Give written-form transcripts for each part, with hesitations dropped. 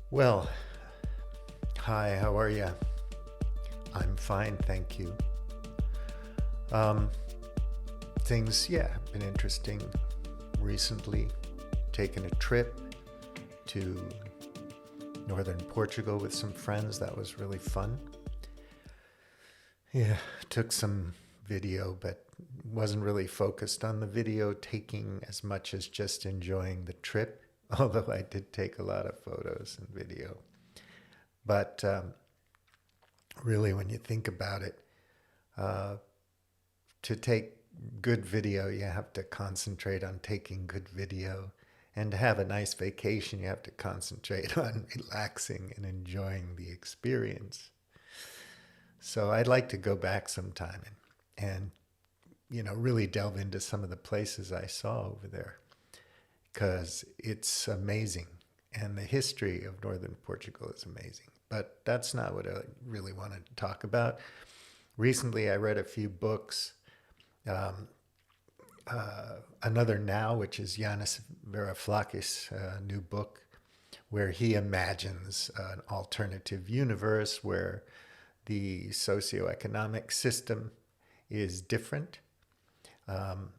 Well, hi, how are you? I'm fine, thank you. Um, Things, yeah, have been interesting recently. Taken a trip to northern Portugal with some friends. That was really fun. Yeah, took some video, but wasn't really focused on the video taking as much as just enjoying the trip, although I did take a lot of photos and video. But really, when you think about it, uh, to take good video, you have to concentrate on taking good video. And to have a nice vacation, you have to concentrate on relaxing and enjoying the experience. So I'd like to go back sometime and really delve into some of the places I saw over there because it's amazing. And the history of northern Portugal is amazing. But that's not what I really wanted to talk about. Recently, I read a few books. Um, Another Now, which is Yanis Varoufakis' new book, where he imagines an alternative universe where the socioeconomic system is different. Um,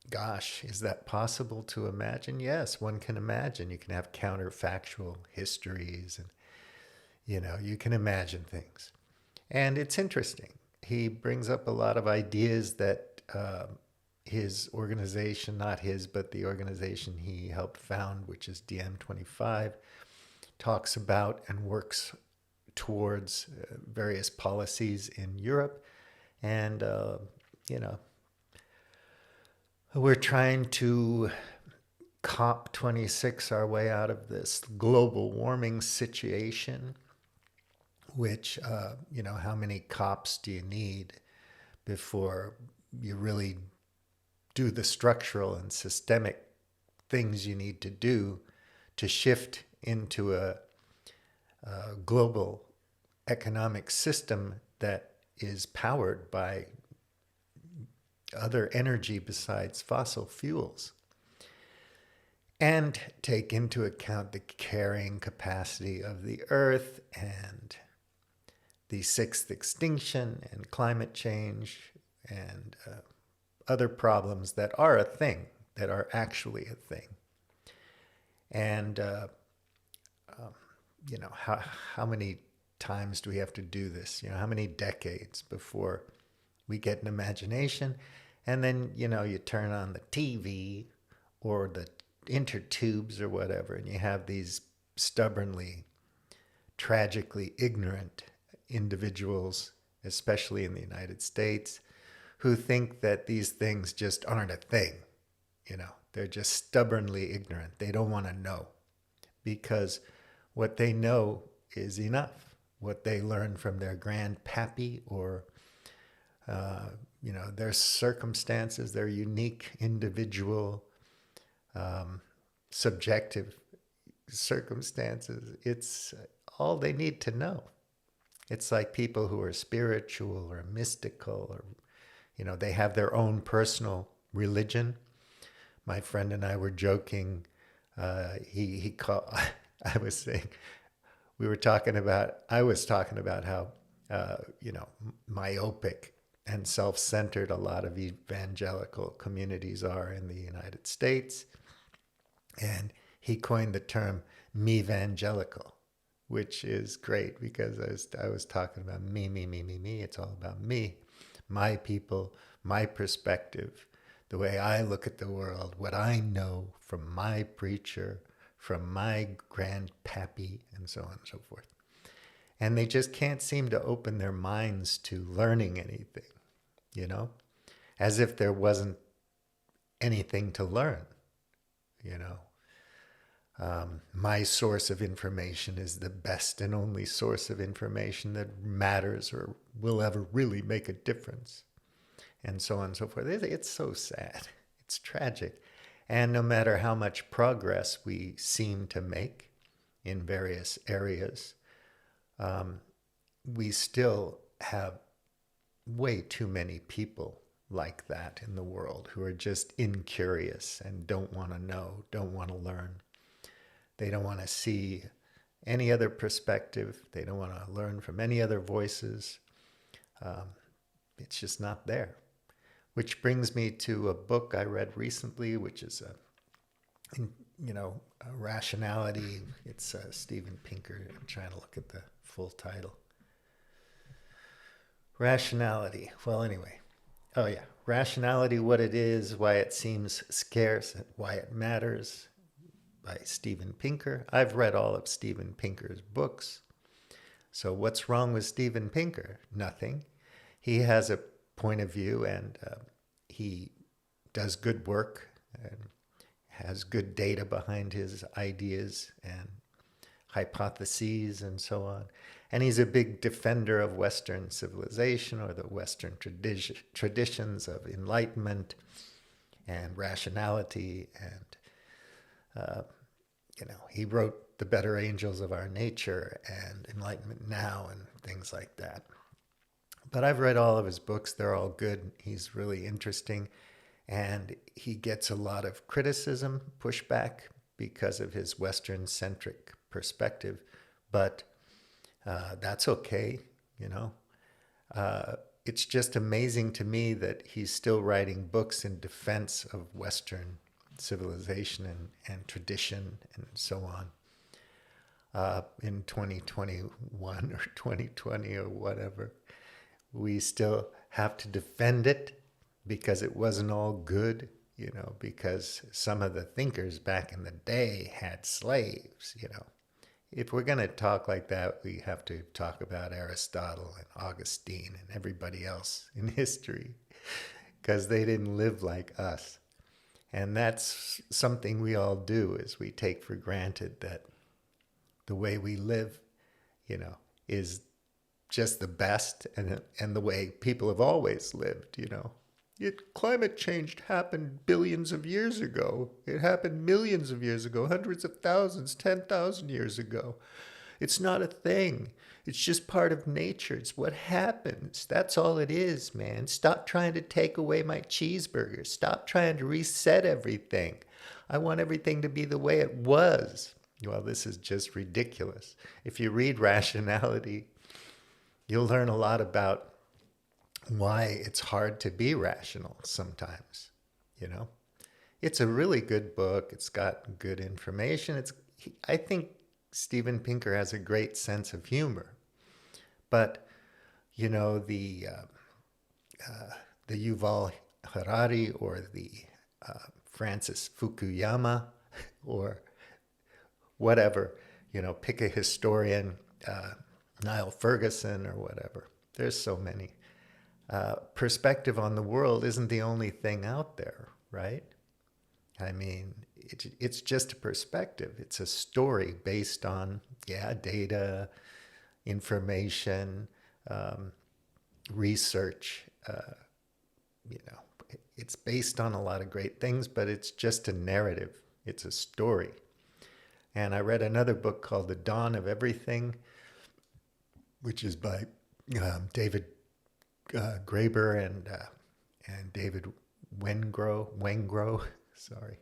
Gosh, is that possible to imagine? Yes, one can imagine. You can have counterfactual histories and, you can imagine things. And it's interesting. He brings up a lot of ideas that his organization, not his, but the organization he helped found, which is DM25, talks about and works towards various policies in Europe. And, you know, we're trying to COP26 our way out of this global warming situation, which, how many COPs do you need before you really do the structural and systemic things you need to do to shift into a global economic system that is powered by other energy besides fossil fuels, and take into account the carrying capacity of the earth and the sixth extinction and climate change and other problems that are a thing, that are actually a thing. And, how many times do we have to do this? How many decades before we get an imagination? And then, you turn on the TV or the intertubes or whatever, and you have these stubbornly, tragically ignorant individuals, especially in the United States, who think that these things just aren't a thing. They're just stubbornly ignorant. They don't want to know because what they know is enough. What they learn from their grandpappy or, their circumstances, their unique individual, subjective circumstances. It's all they need to know. It's like people who are spiritual or mystical or, they have their own personal religion. My friend and I were joking. He called, I was saying, I was talking about how, myopic and self-centered a lot of evangelical communities are in the United States. And he coined the term me-vangelical, which is great because I was talking about me, me, me, me, me. It's all about me, my people, my perspective, the way I look at the world, what I know from my preacher, from my grandpappy, and so on and so forth. And they just can't seem to open their minds to learning anything, as if there wasn't anything to learn, you know. My source of information is the best and only source of information that matters or will ever really make a difference, and so on and so forth. It's so sad. It's tragic. And no matter how much progress we seem to make in various areas, we still have way too many people like that in the world who are just incurious and don't want to know, don't want to learn. They don't want to see any other perspective. They don't want to learn from any other voices. It's just not there. Which brings me to a book I read recently, which is a rationality. It's Steven Pinker. I'm trying to look at the full title. Rationality. Well, anyway. Oh, yeah. Rationality, What It Is, Why It Seems Scarce, and Why It Matters, by Steven Pinker. I've read all of Steven Pinker's books. So what's wrong with Steven Pinker? Nothing. He has a point of view, and he does good work and has good data behind his ideas and hypotheses and so on. And he's a big defender of Western civilization, or the Western traditions of enlightenment and rationality. And, he wrote The Better Angels of Our Nature and Enlightenment Now and things like that. But I've read all of his books. They're all good. He's really interesting. And he gets a lot of criticism, pushback, because of his Western-centric perspective. But that's okay, It's just amazing to me that he's still writing books in defense of Western civilization and tradition and so on. In 2021 or 2020 or whatever, we still have to defend it because it wasn't all good, because some of the thinkers back in the day had slaves, If we're going to talk like that, we have to talk about Aristotle and Augustine and everybody else in history, because they didn't live like us. And that's something we all do, is we take for granted that the way we live, is just the best, and the way people have always lived, Climate change happened billions of years ago. It happened millions of years ago, hundreds of thousands, 10,000 years ago. It's not a thing. It's just part of nature. It's what happens. That's all it is, man. Stop trying to take away my cheeseburger. Stop trying to reset everything. I want everything to be the way it was. Well, this is just ridiculous. If you read Rationality, you'll learn a lot about why it's hard to be rational sometimes, It's a really good book. It's got good information. I think Steven Pinker has a great sense of humor. But, the Yuval Harari or the Francis Fukuyama or whatever, pick a historian, Niall Ferguson or whatever. There's so many. Perspective on the world isn't the only thing out there, right? I mean, it's just a perspective. It's a story based on, data, information, research. It's based on a lot of great things, but it's just a narrative. It's a story. And I read another book called The Dawn of Everything, which is by David Graeber and David Wengrow, sorry.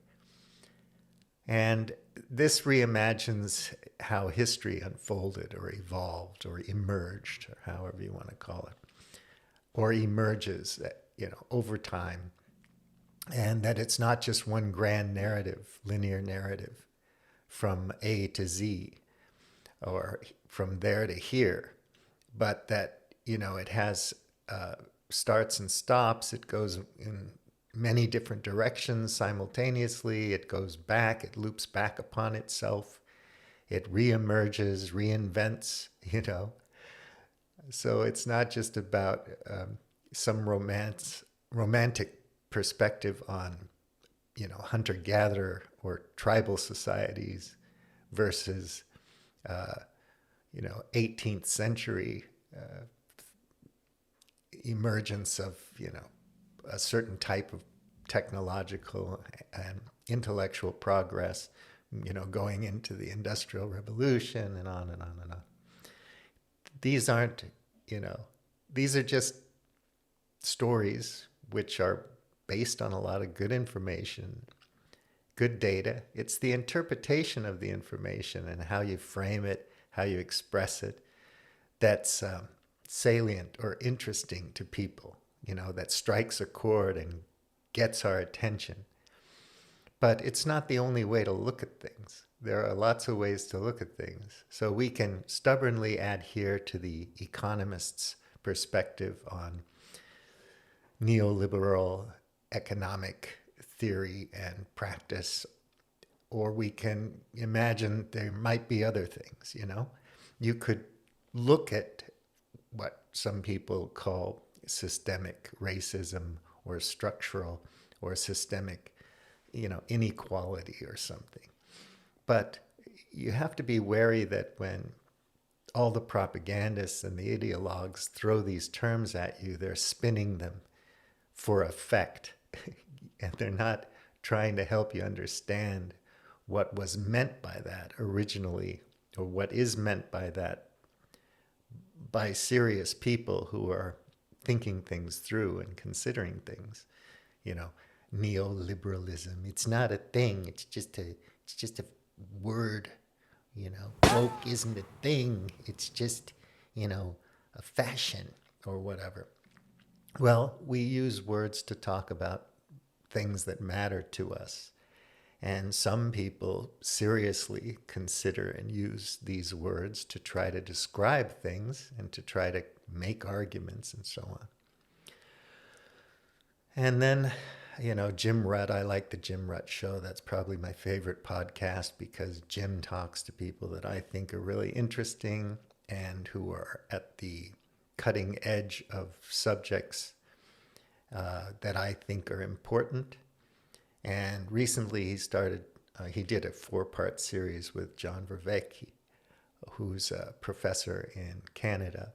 And this reimagines how history unfolded or evolved or emerged, or however you want to call it, or emerges, over time. And that it's not just one grand narrative, linear narrative from A to Z or from there to here, but that, it has starts and stops. It goes in many different directions simultaneously. It goes back, it loops back upon itself. It reemerges, reinvents, So it's not just about some romantic perspective on, hunter-gatherer or tribal societies versus, 18th century emergence of, a certain type of technological and intellectual progress, going into the Industrial Revolution and on and on and on. These aren't, these are just stories which are based on a lot of good information good data. It's the interpretation of the information and how you frame it, how you express it, that's salient or interesting to people, that strikes a chord and gets our attention. But it's not the only way to look at things. There are lots of ways to look at things. So we can stubbornly adhere to the economist's perspective on neoliberal economic theory and practice, or we can imagine there might be other things. You could look at what some people call systemic racism or structural or systemic, inequality or something. But you have to be wary that when all the propagandists and the ideologues throw these terms at you, they're spinning them for effect. And they're not trying to help you understand what was meant by that originally, or what is meant by that by serious people who are thinking things through and considering things. Neoliberalism, it's not a thing, it's just a word. Woke isn't a thing, it's just, a fashion or whatever. Well, we use words to talk about things that matter to us. And some people seriously consider and use these words to try to describe things and to try to make arguments and so on. And then, Jim Rutt, I like the Jim Rutt Show. That's probably my favorite podcast because Jim talks to people that I think are really interesting and who are at the cutting edge of subjects that I think are important. And recently he did a 4-part series with John Vervaeke, who's a professor in Canada.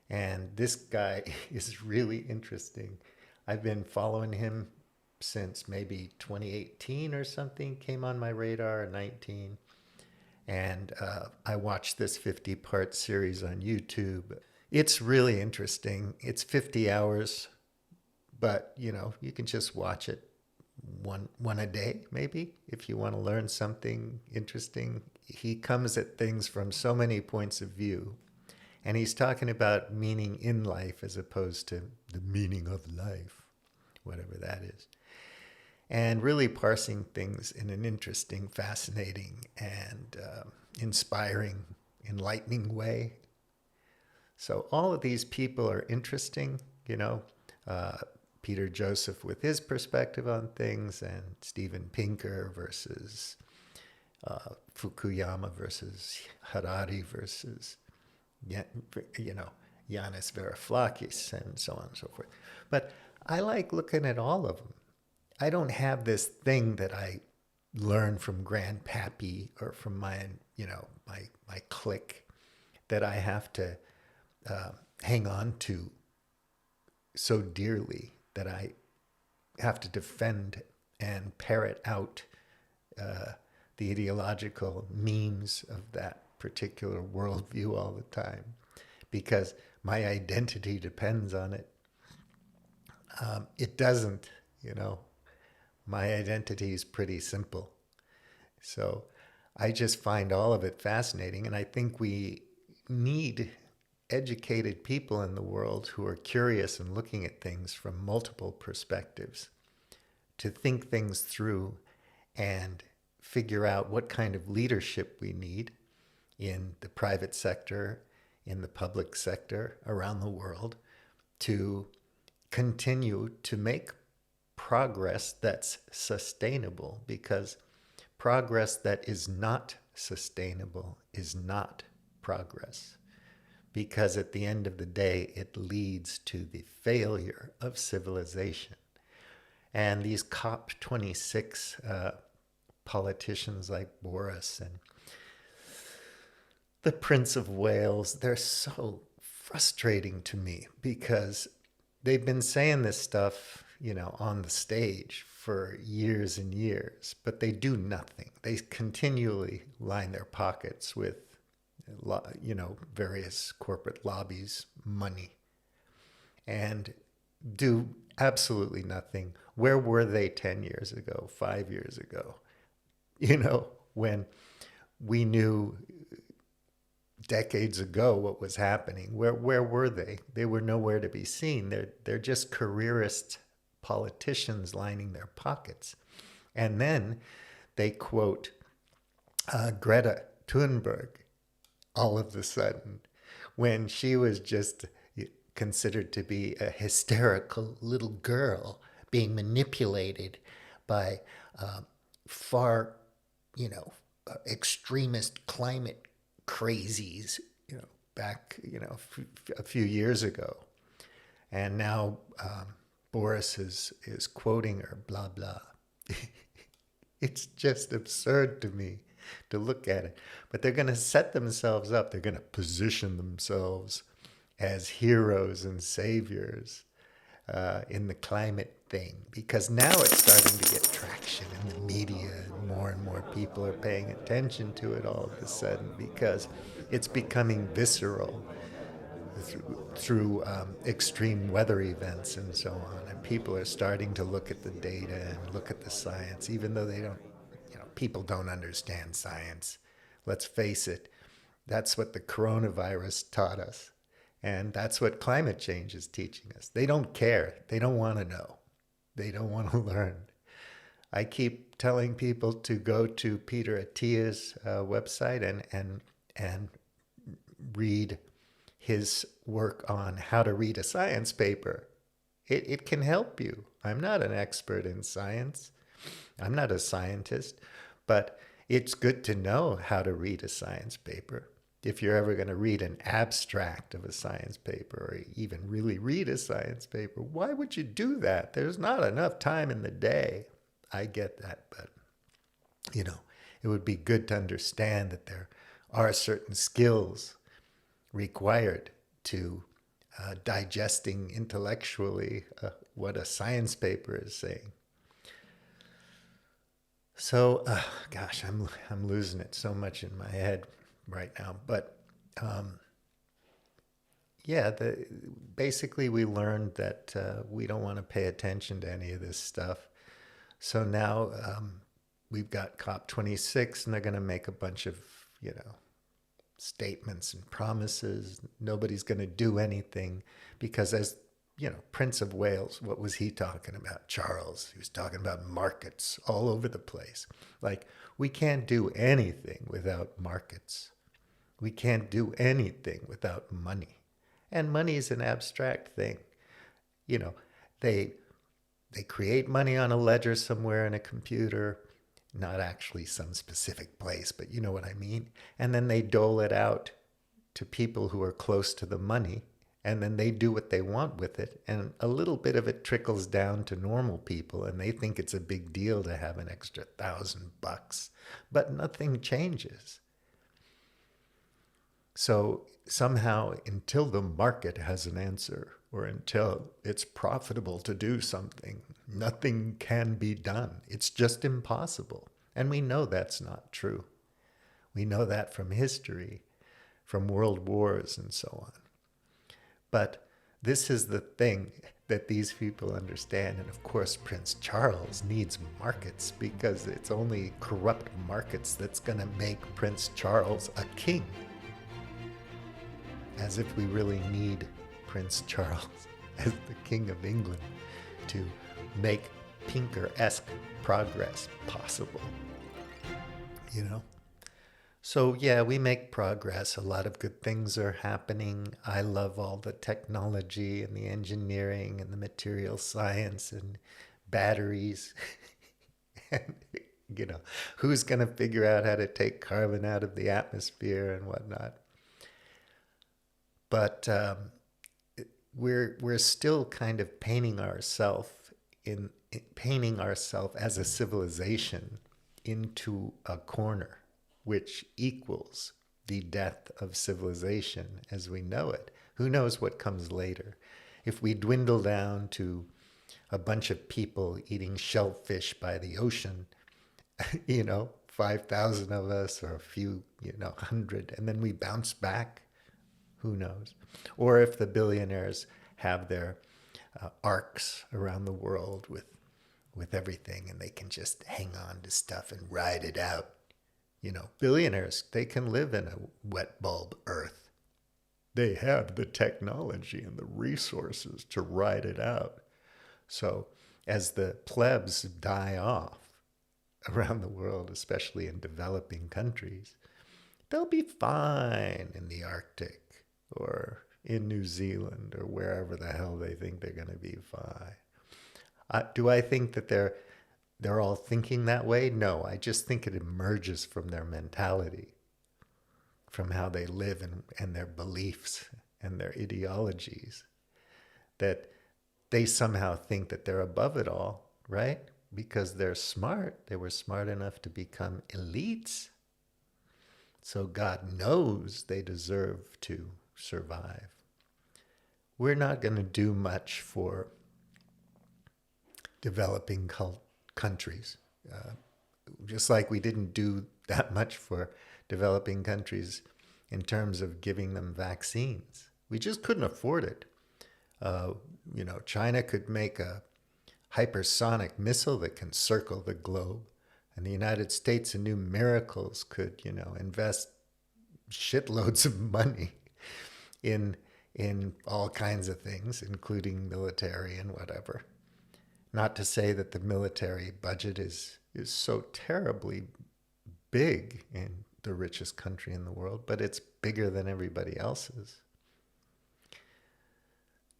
And this guy is really interesting. I've been following him since maybe 2018 or something, came on my radar, 19. And I watched this 50-part series on YouTube. It's really interesting. It's 50 hours, but you can just watch it one a day, maybe, if you want to learn something interesting. He comes at things from so many points of view, and he's talking about meaning in life as opposed to the meaning of life, whatever that is, and really parsing things in an interesting, fascinating, and inspiring, enlightening way. So all of these people are interesting, Peter Joseph with his perspective on things, and Steven Pinker versus Fukuyama versus Harari versus, Yanis Varoufakis, and so on and so forth. But I like looking at all of them. I don't have this thing that I learned from Grandpappy or from my clique that I have to hang on to so dearly, that I have to defend and parrot out the ideological memes of that particular worldview all the time, because my identity depends on it. It doesn't, my identity is pretty simple. So I just find all of it fascinating, and I think we need educated people in the world who are curious and looking at things from multiple perspectives to think things through and figure out what kind of leadership we need in the private sector, in the public sector, around the world, to continue to make progress that's sustainable, because progress that is not sustainable is not progress. Because at the end of the day, it leads to the failure of civilization. And these COP26 politicians like Boris and the Prince of Wales, they're so frustrating to me, because they've been saying this stuff, on the stage for years and years, but they do nothing. They continually line their pockets with various corporate lobbies, money, and do absolutely nothing. Where were they 10 years ago, 5 years ago? when we knew decades ago what was happening. Where were they? They were nowhere to be seen. They're just careerist politicians lining their pockets. And then they quote Greta Thunberg all of a sudden when she was just considered to be a hysterical little girl being manipulated by far, extremist climate crazies, back, a few years ago. And now Boris is quoting her, blah, blah. It's just absurd to me to look at it. But they're going to set themselves up. They're going to position themselves as heroes and saviors in the climate thing, because now it's starting to get traction in the media, and more people are paying attention to it all of a sudden because it's becoming visceral through extreme weather events and so on. And people are starting to look at the data and look at the science, even though they don't, people don't understand science. Let's face it, that's what the coronavirus taught us. And that's what climate change is teaching us. They don't care. They don't want to know. They don't want to learn. I keep telling people to go to Peter Attia's website and read his work on how to read a science paper. It can help you. I'm not an expert in science. I'm not a scientist, but it's good to know how to read a science paper. If you're ever going to read an abstract of a science paper or even really read a science paper, why would you do that? There's not enough time in the day. I get that, but, it would be good to understand that there are certain skills required to digesting intellectually what a science paper is saying. So, gosh, I'm losing it so much in my head right now. But basically we learned that we don't want to pay attention to any of this stuff. So now we've got COP26, and they're going to make a bunch of, statements and promises. Nobody's going to do anything because, as Prince of Wales, what was he talking about? Charles, he was talking about markets all over the place. Like, we can't do anything without markets. We can't do anything without money. And money is an abstract thing. They create money on a ledger somewhere in a computer, not actually some specific place, but you know what I mean. And then they dole it out to people who are close to the money, and then they do what they want with it. And a little bit of it trickles down to normal people, and they think it's a big deal to have an extra $1,000, but nothing changes. So somehow, until the market has an answer, or until it's profitable to do something, nothing can be done. It's just impossible. And we know that's not true. We know that from history, from world wars and so on. But this is the thing that these people understand. And of course, Prince Charles needs markets, because it's only corrupt markets that's going to make Prince Charles a king. As if we really need Prince Charles as the King of England to make Pinker-esque progress possible. So yeah, we make progress. A lot of good things are happening. I love all the technology and the engineering and the material science and batteries. And, who's going to figure out how to take carbon out of the atmosphere and whatnot? But we're still kind of painting ourselves as a civilization into a corner, which equals the death of civilization as we know it. Who knows what comes later? If we dwindle down to a bunch of people eating shellfish by the ocean, 5,000 of us, or a few, 100, and then we bounce back, who knows? Or if the billionaires have their arcs around the world with with everything, and they can just hang on to stuff and ride it out. Billionaires, they can live in a wet bulb Earth. They have the technology and the resources to ride it out. So as the plebs die off around the world, especially in developing countries, they'll be fine in the Arctic or in New Zealand or wherever the hell they think they're going to be fine. Do I think that they're all thinking that way? No, I just think it emerges from their mentality, from how they live and their beliefs and their ideologies, that they somehow think that they're above it all, right? Because they're smart. They were smart enough to become elites. So God knows they deserve to survive. We're not going to do much for developing countries, just like we didn't do that much for developing countries in terms of giving them vaccines. We just couldn't afford it. China could make a hypersonic missile that can circle the globe, and the United States in new miracles could, invest shitloads of money in all kinds of things, including military and whatever. Not to say that the military budget is so terribly big in the richest country in the world, but it's bigger than everybody else's.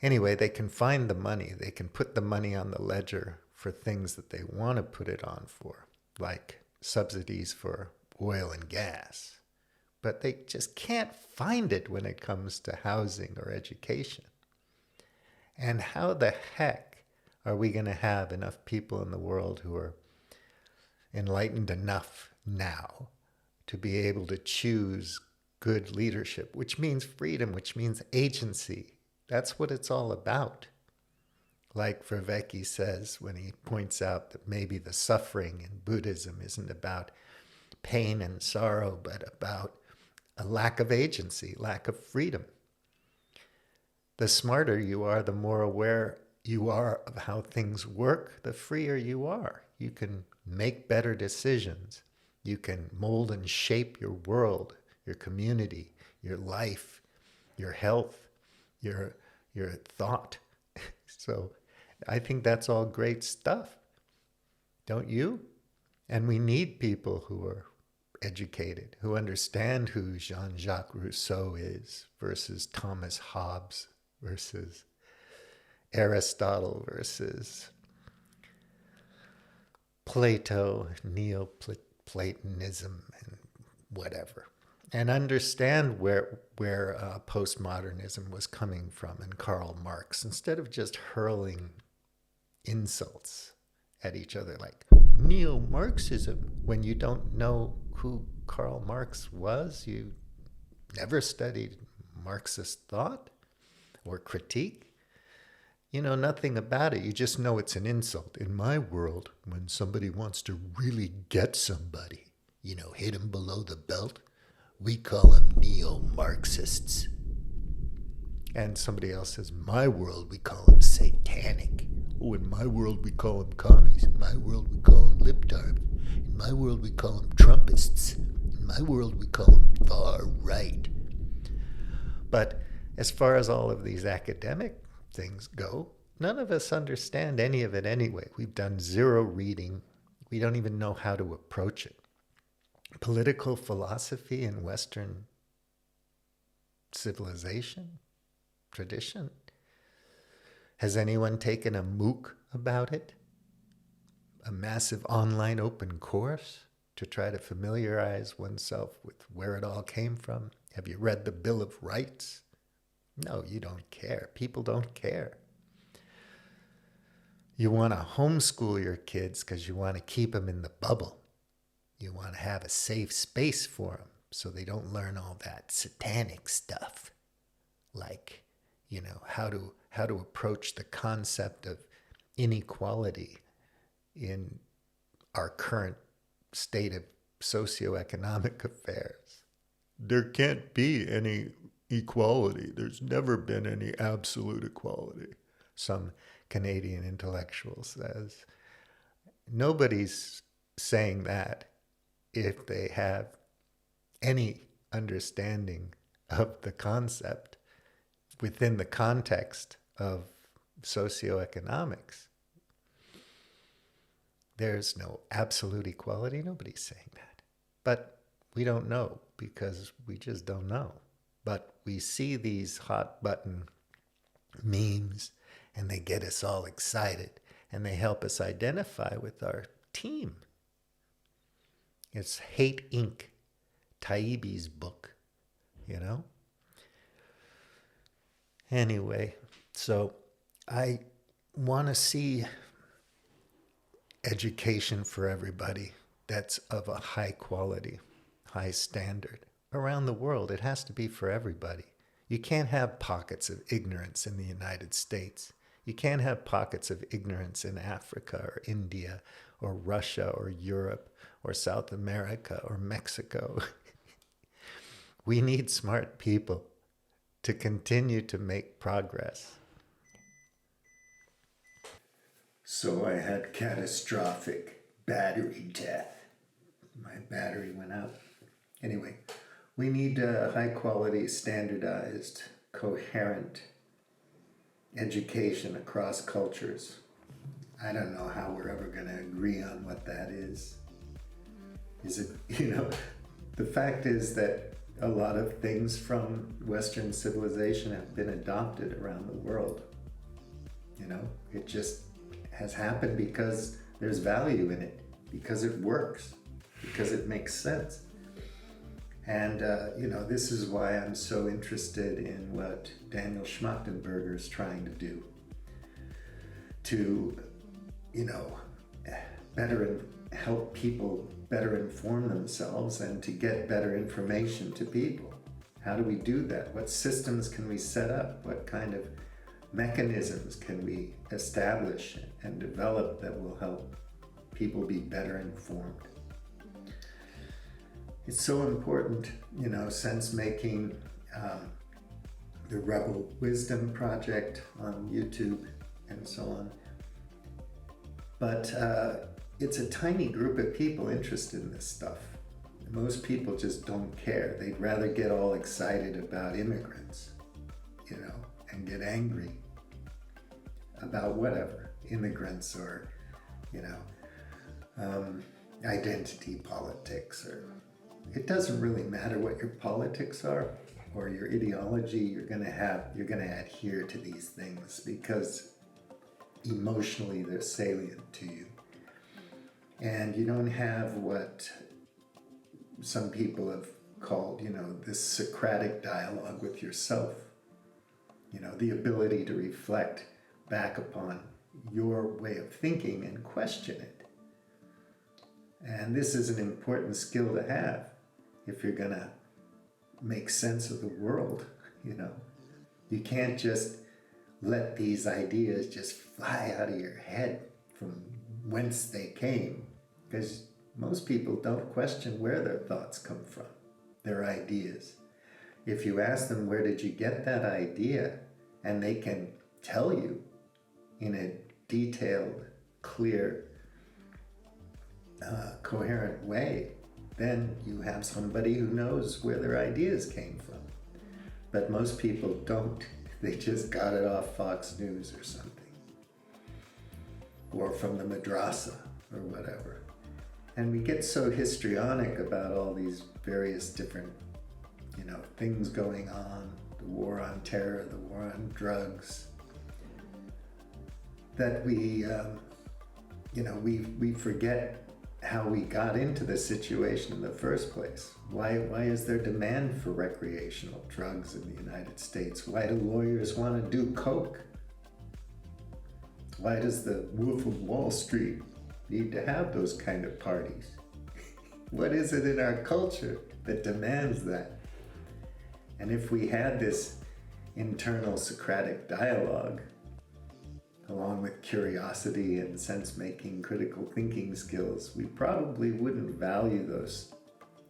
Anyway, they can find the money. They can put the money on the ledger for things that they want to put it on for, like subsidies for oil and gas. But they just can't find it when it comes to housing or education. And how the heck are we going to have enough people in the world who are enlightened enough now to be able to choose good leadership, which means freedom, which means agency? That's what it's all about. Like Vervaeke says when he points out that maybe the suffering in Buddhism isn't about pain and sorrow, but about a lack of agency, lack of freedom. The smarter you are, the more aware you are of how things work, the freer you are. You can make better decisions. You can mold and shape your world, your community, your life, your health, your thought. So I think that's all great stuff. Don't you? And we need people who are educated, who understand who Jean-Jacques Rousseau is versus Thomas Hobbes versus Aristotle versus Plato, Neoplatonism, and whatever. And understand where postmodernism was coming from and Karl Marx, instead of just hurling insults at each other like neo-Marxism when you don't know who Karl Marx was. You never studied Marxist thought or critique. You know nothing about it. You just know it's an insult. In my world, when somebody wants to really get somebody, hit them below the belt, we call them neo-Marxists. And somebody else says, my world, we call them satanic. Oh, in my world, we call them commies. In my world, we call them libtards. In my world, we call them Trumpists. In my world, we call them far right. But as far as all of these academic things go, none of us understand any of it anyway. We've done zero reading. We don't even know how to approach it. Political philosophy in Western civilization, tradition. Has anyone taken a MOOC about it? A massive online open course to try to familiarize oneself with where it all came from? Have you read the Bill of Rights? No, you don't care. People don't care. You want to homeschool your kids because you want to keep them in the bubble. You want to have a safe space for them so they don't learn all that satanic stuff. Like, how to approach the concept of inequality in our current state of socioeconomic affairs. There can't be any equality. There's never been any absolute equality, some Canadian intellectual says. Nobody's saying that if they have any understanding of the concept within the context of socioeconomics. There's no absolute equality. Nobody's saying that. But we don't know because we just don't know. But we see these hot button memes and they get us all excited and they help us identify with our team. It's Hate Inc., Taibbi's book, you know? Anyway, so I want to see education for everybody that's of a high quality, high standard. Around the world, it has to be for everybody. You can't have pockets of ignorance in the United States. You can't have pockets of ignorance in Africa or India or Russia or Europe or South America or Mexico. We need smart people to continue to make progress. So I had catastrophic battery death. My battery went out. Anyway, we need high quality, standardized, coherent education across cultures. I don't know how we're ever going to agree on what that is. Is it, the fact is that a lot of things from Western civilization have been adopted around the world. It just has happened because there's value in it, because it works, because it makes sense. And, this is why I'm so interested in what Daniel Schmachtenberger is trying to do to, better help people better inform themselves and to get better information to people. How do we do that? What systems can we set up? What kind of mechanisms can we establish and develop that will help people be better informed? It's so important, sense making, the Rebel Wisdom Project on YouTube and so on. But it's a tiny group of people interested in this stuff. Most people just don't care. They'd rather get all excited about immigrants, and get angry about whatever, immigrants or, identity politics, or it doesn't really matter what your politics are or your ideology. You're going to adhere to these things because emotionally they're salient to you. And you don't have what some people have called, this Socratic dialogue with yourself. The ability to reflect back upon your way of thinking and question it. And this is an important skill to have if you're going to make sense of the world, You can't just let these ideas just fly out of your head from whence they came, because most people don't question where their thoughts come from, their ideas. If you ask them, where did you get that idea? And they can tell you in a detailed, clear, coherent way, then you have somebody who knows where their ideas came from. But most people don't. They just got it off Fox News or something. Or from the madrasa or whatever. And we get so histrionic about all these various different, things going on, the war on terror, the war on drugs, that we forget how we got into this situation in the first place. Why is there demand for recreational drugs in the United States? Why do lawyers want to do coke? Why does the Wolf of Wall Street need to have those kind of parties? What is it in our culture that demands that? And if we had this internal Socratic dialogue, along with curiosity and sense-making, critical thinking skills, we probably wouldn't value those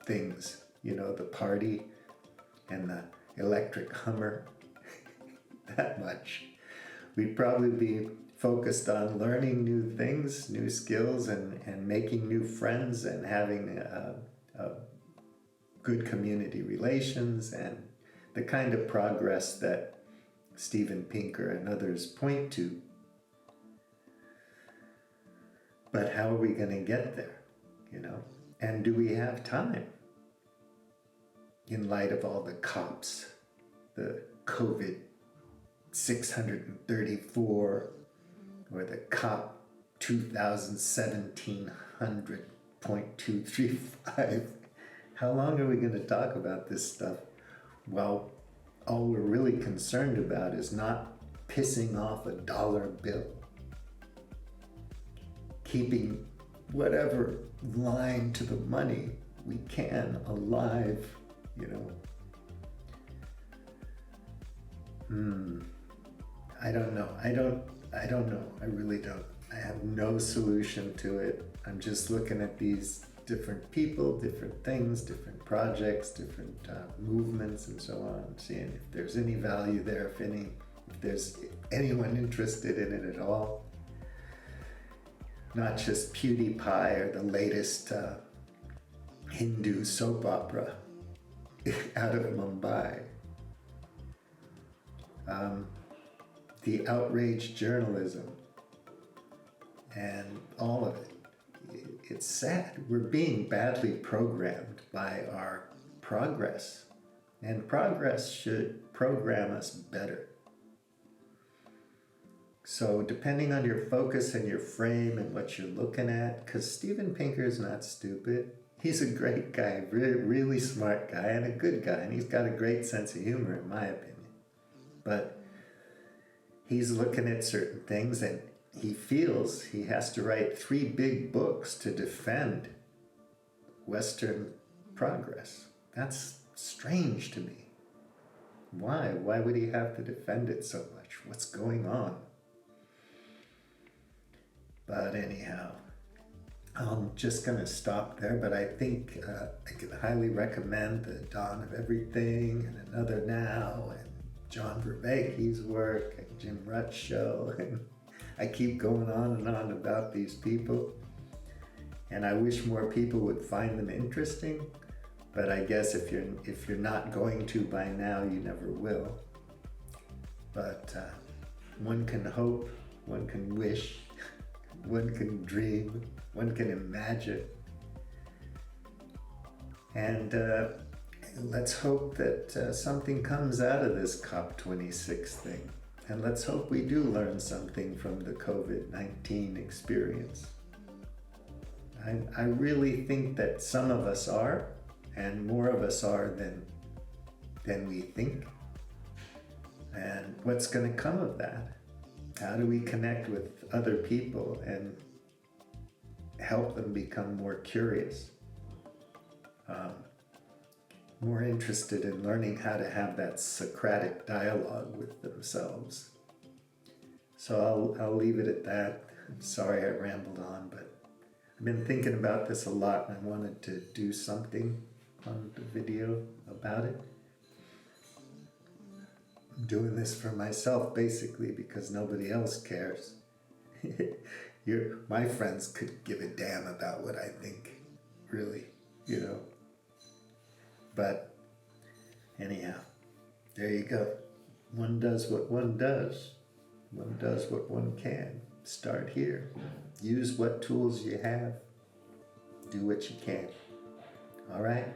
things, the party and the electric Hummer that much. We'd probably be focused on learning new things, new skills, and making new friends and having good community relations and the kind of progress that Steven Pinker and others point to. But how are we going to get there, you know? And do we have time in light of all the COPs, the COVID 634, or the COP 2017-100.235? How long are we going to talk about this stuff? Well, all we're really concerned about is not pissing off a dollar bill, keeping whatever line to the money we can alive, you know. I don't know. I don't know. I really don't. I have no solution to it. I'm just looking at these different people, different things, different projects, different movements, and so on, seeing if there's any value there, if there's anyone interested in it at all. Not just PewDiePie or the latest Hindu soap opera out of Mumbai. The outraged journalism and all of it. It's sad. We're being badly programmed by our progress, and progress should program us better. So depending on your focus and your frame and what you're looking at, because Steven Pinker is not stupid. He's a great guy, really smart guy, and a good guy, and he's got a great sense of humor, in my opinion. But he's looking at certain things, and he feels he has to write 3 big books to defend Western progress. That's strange to me. Why? Why would he have to defend it so much? What's going on? But anyhow, I'm just going to stop there, but I think I can highly recommend The Dawn of Everything and Another Now and John Vervaeke's work and Jim Rutt's show. And I keep going on and on about these people. And I wish more people would find them interesting. But I guess if you're not going to by now, you never will. But one can hope, one can wish, one can dream, one can imagine. And let's hope that something comes out of this COP26 thing. And let's hope we do learn something from the COVID-19 experience. I really think that some of us are, and more of us are than we think. And what's going to come of that? How do we connect with other people and help them become more curious, more interested in learning how to have that Socratic dialogue with themselves? So I'll leave it at that. I'm sorry I rambled on, but I've been thinking about this a lot, and I wanted to do something on the video about it. I'm doing this for myself, basically, because nobody else cares. My friends could give a damn about what I think, really, you know. But anyhow, there you go. One does what one does. One does what one can. Start here. Use what tools you have. Do what you can. All right?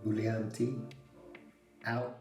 Boulianti, out.